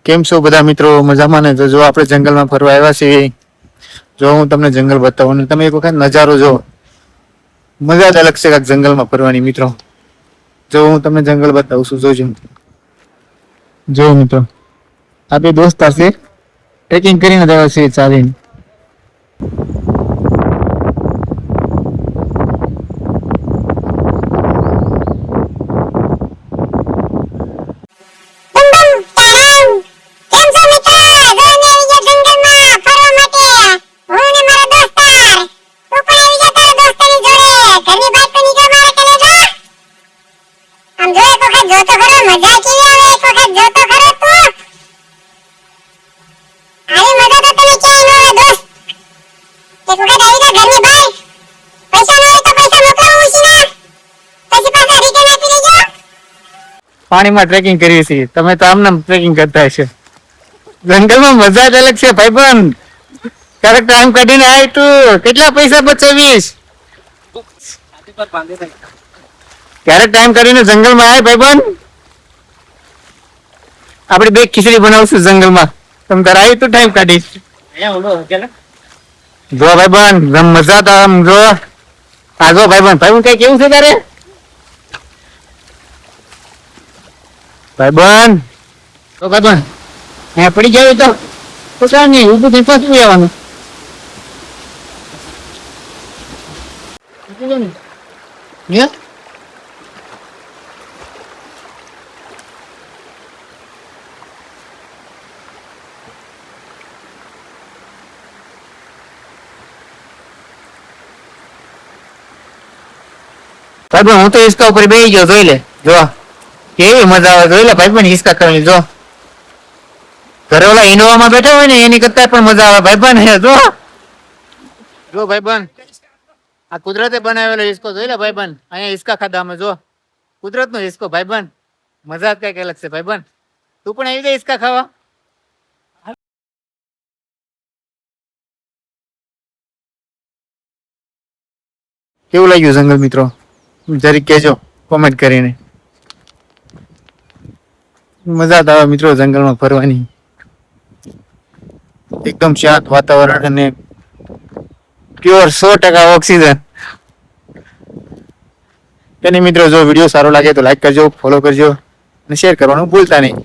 કેમ છો બધા મિત્રો? મજામાં ને? તો જો આપણે જંગલમાં ફરવા આવ્યા છીએ. જો હું તમને જંગલ બતાવું ને તમે એક વખત નજારો જો, મજા જ અલગ છે કાંઈક જંગલમાં ફરવાની મિત્રો. જો હું તમને જંગલ બતાવું છું, જોજો. જો મિત્રો, આ બે દોસ્તાર છે, ટ્રેકિંગ કરીને આવ્યા છે ચાલીને. પાણીમાં ટ્રેકિંગ કરીએ છીએ, તમે તો આમને ટ્રેકિંગ કરતા હશો. જંગલમાં મજા જ અલગ છે ભાઈબંધ. ક્યારેક ટાઈમ કાઢીને આય તું. કેટલા પૈસા બચાવીશ? ક્યારેક ટાઈમ કાઢીને જંગલમાં આય ભાઈબંધ. આપણે બે ખીચડી બનાવશું જંગલમાં. તમે તારે આવી તું ટાઈમ કાઢીશ. જો ભાઈબંધ મજા તો આમ જો. આ જો ભાઈબંધ, ભાઈબંધ કઈ કેવું છે તારે? ભાઈબંધ તો ભાઈબંધ અહીંયા પડી જાય તો પોતા નહીં, ઊભું થઈ પાછું આવવાનું. ભાઈબંધ હું તો હિસકા ઉપર બેસી ગયો, જોઈ લે. જો કેવી મજા આવે, જોઈ લે ભાઈબંધ હિસકા કરવાની. જો ઘરે ઓલા ઇનોવામાં બેઠા હોય ને એની કરતા પણ મજા આવે ભાઈબંધ. જો જો ભાઈબંધ, આ કુદરતે બનાવેલો હિસકો જોઈ લે ભાઈબંધ. અહીંયા હિસકા ખાધા અમે. જો કુદરત નો હિસકો ભાઈબંધ, મજા જ કઈક અલગ છે ભાઈબંધ. તું પણ આવી જાય હિસકા ખાવા. કેવું લાગ્યું જંગલ મિત્રો? જરીક કહેજો કોમેન્ટ કરીને. મજા આવે મિત્રો જંગલમાં ફરવાની. એકદમ શાંત વાતાવરણ અને પ્યોર 100% ઓક્સિજન. તેની મિત્રો જો વિડીયો સારો લાગે તો લાઈક કરજો, ફોલો કરજો અને શેર કરવાનું ભૂલતા નહીં.